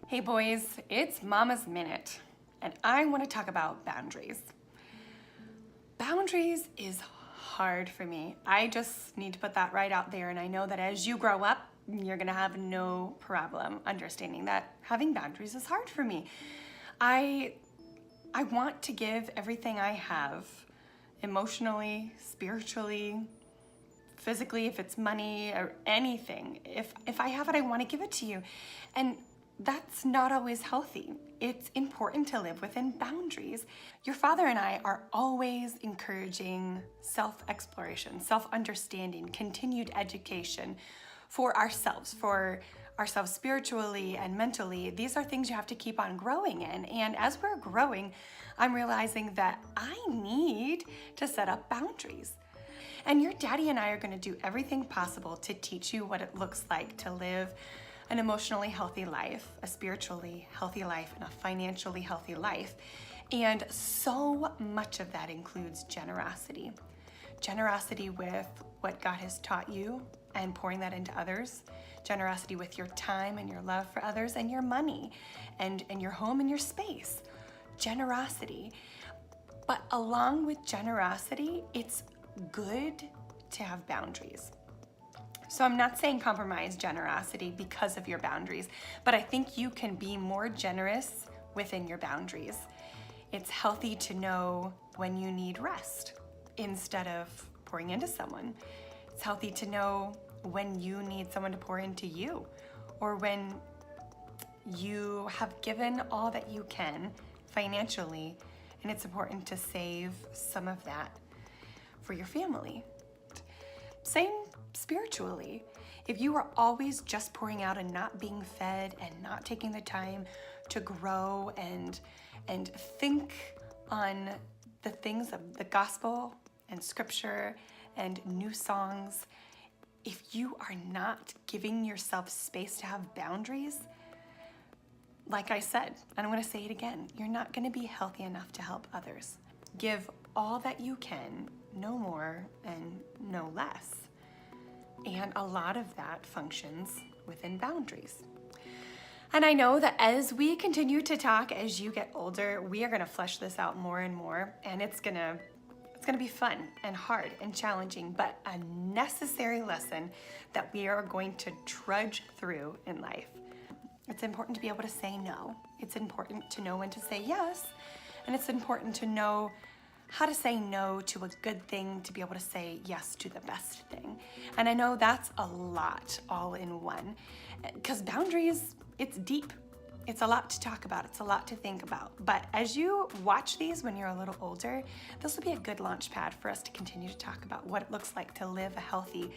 Hey boys, it's Mama's Minute, and I want to talk about boundaries. Boundaries is hard for me. I just need to put that right out there, and I know that as you grow up, you're gonna have no problem understanding that having boundaries is hard for me. I want to give everything I have, emotionally, spiritually, physically, if it's money or anything. If I have it, I want to give it to you. And that's not always healthy. It's important to live within boundaries. Your father and I are always encouraging self-exploration, self-understanding, continued education for ourselves spiritually and mentally. These are things you have to keep on growing in. And as we're growing, I'm realizing that I need to set up boundaries. And your daddy and I are going to do everything possible to teach you what it looks like to live an emotionally healthy life, a spiritually healthy life, and a financially healthy life. And so much of that includes generosity. Generosity with what God has taught you and pouring that into others. Generosity with your time and your love for others and your money and your home and your space. Generosity. But along with generosity, it's good to have boundaries. So I'm not saying compromise generosity because of your boundaries, but I think you can be more generous within your boundaries. It's healthy to know when you need rest instead of pouring into someone. It's healthy to know when you need someone to pour into you, or when you have given all that you can financially, and it's important to save some of that for your family. Same spiritually. If you are always just pouring out and not being fed and not taking the time to grow and think on the things of the gospel and scripture and new songs, if you are not giving yourself space to have boundaries, like I said, and I'm going to say it again, you're not going to be healthy enough to help others. Give all that you can, no more and no less. And a lot of that functions within boundaries. And I know that as we continue to talk, as you get older, we are going to flesh this out more and more, and it's going to be fun and hard and challenging, but a necessary lesson that we are going to trudge through in life. It's important to be able to say no. It's important to know when to say yes, and it's important to know how to say no to a good thing to be able to say yes to the best thing. And I know that's a lot all in one, because boundaries, it's deep. It's a lot to talk about. It's a lot to think about. But as you watch these when you're a little older, this will be a good launch pad for us to continue to talk about what it looks like to live a healthy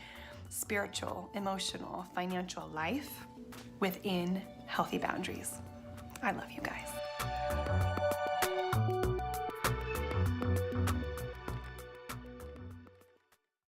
spiritual, emotional, financial life within healthy boundaries. I love you guys.